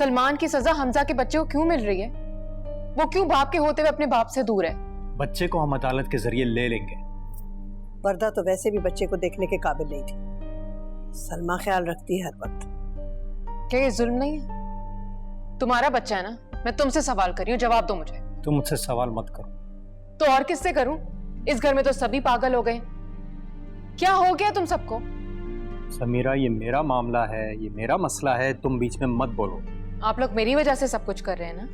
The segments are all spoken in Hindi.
सलमान की सजा हमजा के बच्चे को क्यों मिल रही है? वो क्यों बाप के होते हुए अपने बाप से दूर है? बच्चे को हम अदालत के जरिए ले लेंगे। वर्दा तो वैसे भी बच्चे को देखने के काबिल नहीं थी। सलमा ख्याल रखती है हर वक्त। क्या ये जुल्म नहीं है? तुम्हारा बच्चा है ना, मैं तुमसे सवाल कर रही हूँ, जवाब दो मुझे। तुम मुझसे सवाल मत करो। तो और किससे करूं? इस घर में तो सभी पागल हो गए। क्या हो गया तुम सबको? समीरा, ये मेरा मामला है, ये मेरा मसला है, तुम बीच में मत बोलो। आप लोग मेरी वजह से सब कुछ कर रहे हैं ना?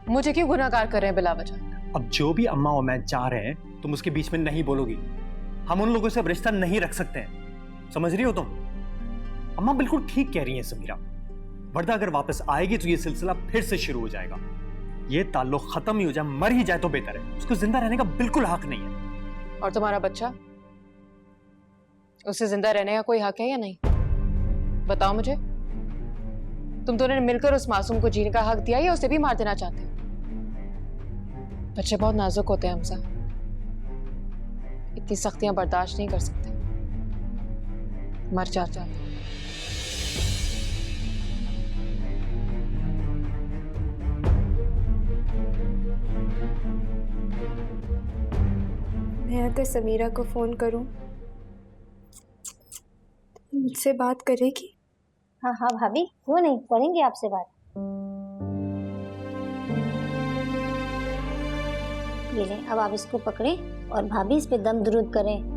मुझे क्यों गुनाहगार कर रहे हैं बिला वजह? अब जो भी अम्मा और मैं चाह रहे हैं तुम उसके बीच में नहीं बोलोगी। हम उन लोगों से अब रिश्ता नहीं रख सकते हैं, समझ रही हो तुम? अम्मा बिल्कुल ठीक कह रही हैं समीरा। वर्दा अगर वापस आएगी तो ये सिलसिला फिर से शुरू हो जाएगा। ये ताल्लुक खत्म ही हो जाए, मर ही जाए तो बेहतर है। उसको जिंदा रहने का बिल्कुल हक नहीं है। और तुम्हारा बच्चा, उसे जिंदा रहने का कोई हक है या नहीं? बताओ मुझे। तुम दोनों ने मिलकर उस मासूम को जीने का हक दिया या उसे भी मार देना चाहते हो? बच्चे बहुत नाजुक होते हैं हमजा, इतनी सख्तियां बर्दाश्त नहीं कर सकते, मर जाते हैं। मैं अगर समीरा को फोन करूं तो मुझसे बात करेगी? हाँ हाँ भाभी, क्यों नहीं, करेंगे आपसे बात। ये लें, अब आप इसको पकड़ें और भाभी इस पे दम दुरूद करें।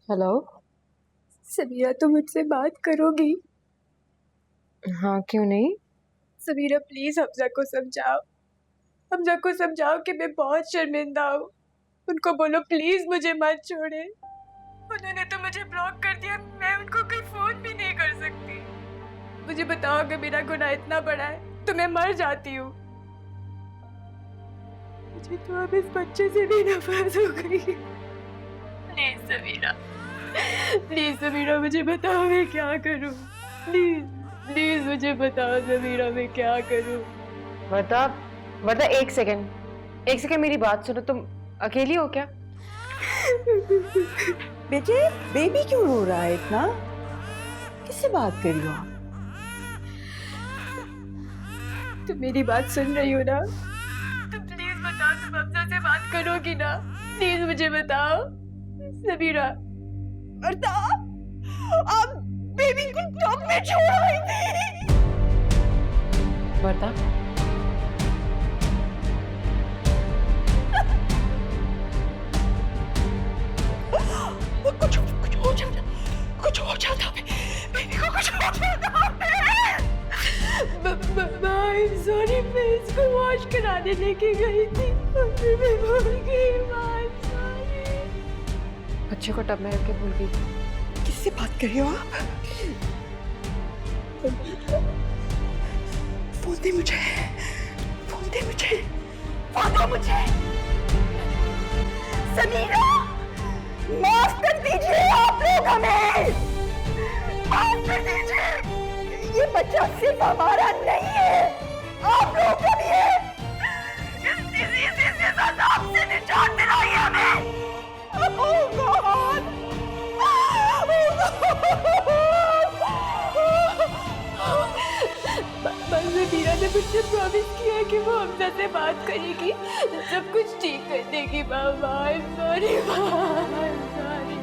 हेलो समीरा, तुम मुझसे बात करोगी? हाँ, क्यों नहीं? समीरा प्लीज हमजा को समझाओ, हमजा को समझाओ कि मैं बहुत शर्मिंदा हूँ। उनको बोलो प्लीज मुझे मत छोड़े। उन्होंने तो मुझे ब्लॉक कर दिया, मैं उनको कोई फोन भी नहीं कर सकती। मुझे बताओ, अगर मेरा गुनाह इतना बड़ा है तो मैं मर जाती हूँ। मुझे तो अब इस बच्चे से भी नफरत हो गई। प्लीज समीरा, प्लीज समीरा, मुझे बताओ मैं क्या करूँ? प्लीज प्लीज मुझे बताओ समीरा, मैं क्या करूँ? वर्दा एक सेकंड मेरी बात सुनो। तुम अकेली हो क्या? बेटे, बेबी क्यों रो रहा है इतना? किससे बात कर रही हो आप? तुम मेरी बात सुन रही हो ना? तुम प्लीज बताओ, तुम हमजा से बात करोगी ना? प्लीज मुझे बताओ समीरा। वर्दा, आप बेबी को टॉप में छोड़ आई थी। वर्दा, कुछ हो जाता बेबी को कुछ हो जाता। सॉरी, मैं इसको वॉश कराने लेके गई थी, मैं भूल गई। बच्चे को टब में रख के भूल गई। किससे बात कर रही हो आप? फोन दे मुझे, फोन दे मुझे, फोन दो मुझे। समीरा, माफ कर दीजिए आप लोग हमें, माफ कर दीजिए। ये बच्चा सिर्फ हमारा नहीं है, आप लोग का भी है। इस डिजीज से अजाब से निजात दिलाइए हमें। Oh God! समीरा ने मुझसे प्रॉमिस किया कि वो हमजा से बात करेगी, सब कुछ ठीक कर देगी। मामा, सॉरी मामा, सॉरी।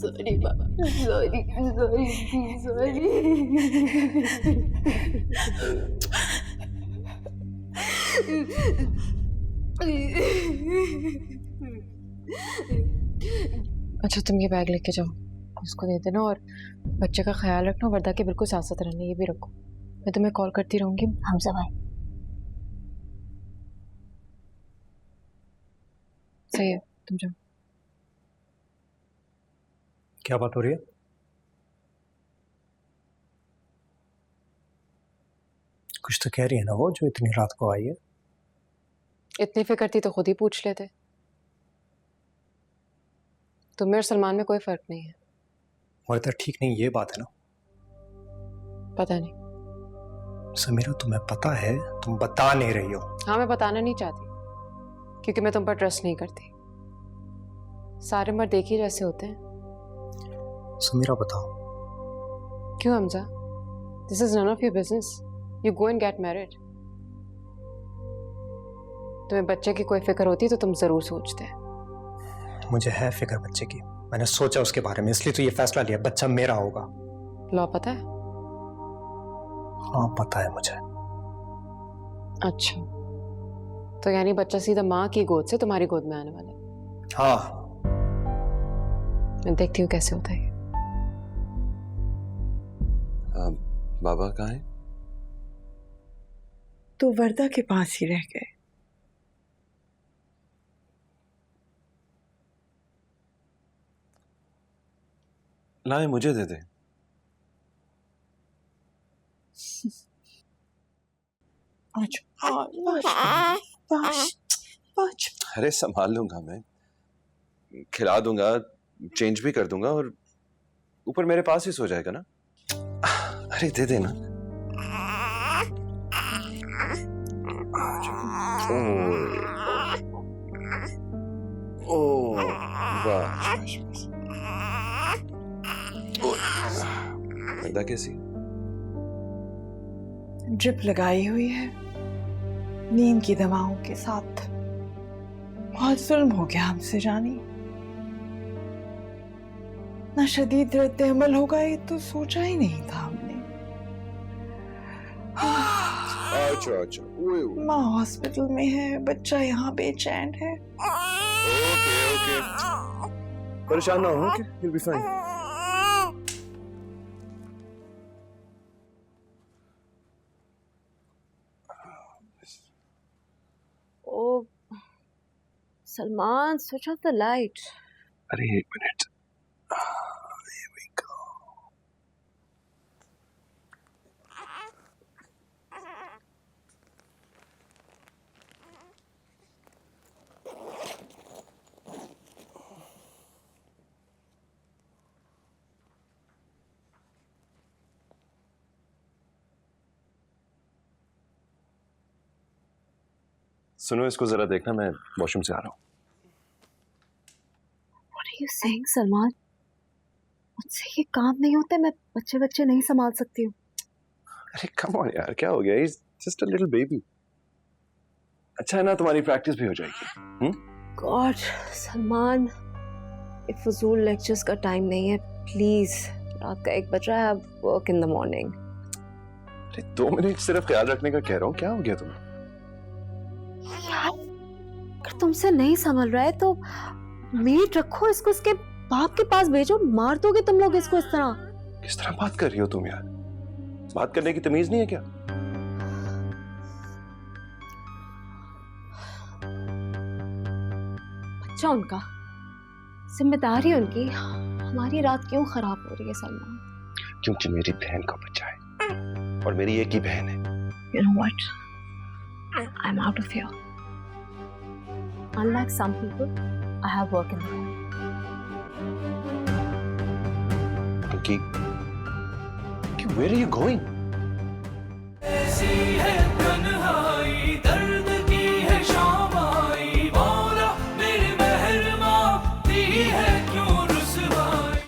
Sorry, Mama. Sorry. अच्छा, तुम ये बैग लेके जाओ, उसको दे देना और बच्चे का ख्याल रखना। वर्दा के बिल्कुल साथ साथ रहना, ये भी रखो। मैं तुम्हें कॉल करती रहूंगी। हमजा भाई, सही है, तुम जाओ। क्या बात हो रही है? कुछ तो कह रही है ना वो, जो इतनी रात को आई है। इतनी फिक्र थी तो खुद ही पूछ लेते। तुम्हें और सलमान में कोई फर्क नहीं है। और इतना ठीक नहीं, ये बात है ना। पता नहीं। समीरा तुम्हें पता है, तुम बता नहीं रही हो। हाँ, मैं बताना नहीं चाहती क्योंकि मैं तुम पर ट्रस्ट नहीं करती। सारे मर्द एक ही जैसे होते हैं। समीरा बताओ। क्यों Hamza? This is none of your business. You go and get married. तुम्हें बच्चे की कोई फिक्र होती तो तुम जरूर सोचते। मुझे है फिक्र बच्चे की, मैंने सोचा उसके बारे में, इसलिए तो ये फैसला लिया, बच्चा मेरा होगा। लॉ पता है? हाँ पता है मुझे। अच्छा, तो यानी बच्चा सीधा माँ की गोद से तुम्हारी गोद में आने वाला है? हाँ। मैं देखती हूँ कैसे होता है। बाबा कहाँ है? तो वर्दा के पास ही रह गए। लाए मुझे दे दे। अरे संभाल लूंगा मैं, खिला दूंगा, चेंज भी कर दूंगा और ऊपर मेरे पास ही सो जाएगा ना। अरे दे देना। ओ बस वर्दा कैसी? ड्रिप लगाई हुई है नींद की दवाओं के साथ। बहुत जुल्म हो गया हमसे जानी। ना शदीद रद्द अमल होगा ये तो सोचा ही नहीं था हमने। अच्छा अच्छा, माँ हॉस्पिटल में है, बच्चा यहाँ बेचैन है। ओके ओके, परेशान ना हो, ओके, you'll be fine. ओ Salman, switch off the light. अरे एक मिनट। Here we go. सुनो, इसको जरा देखना, मैं वॉशरूम से आ रहा हूँ। What are you saying, Salman? मुझसे ये काम नहीं होते, मैं बच्चे नहीं संभाल सकती हूँ। अरे कम ऑन यार, क्या हो गया? He's just a little baby. अच्छा है ना, तुम्हारी प्रैक्टिस भी हो जाएगी। गॉड सलमान, ये फजूल लेक्चर्स का टाइम नहीं है, प्लीज। रात का 1 बज रहा है, I have work in the morning. अरे 2 मिनट सिर्फ ख्याल रखने का कह रहा हूँ, क्या हो गया तुम्हें? यार, अगर तुमसे नहीं संभल रहा है तो मेड रखो, इसको इसके बाप के पास भेजो। मार दोगे तुम लोग इसको इस तरह? किस तरह बात कर रही हो तुम यार? बात करने की तमीज नहीं है क्या? बच्चा उनका, जिम्मेदारी उनकी, हमारी रात क्यों खराब हो रही है सलमान? क्योंकि मेरी बहन का बच्चा है और मेरी एक ही बहन है। You know what? I'm out of here. Unlike some people, I have work in the morning. Where are you going?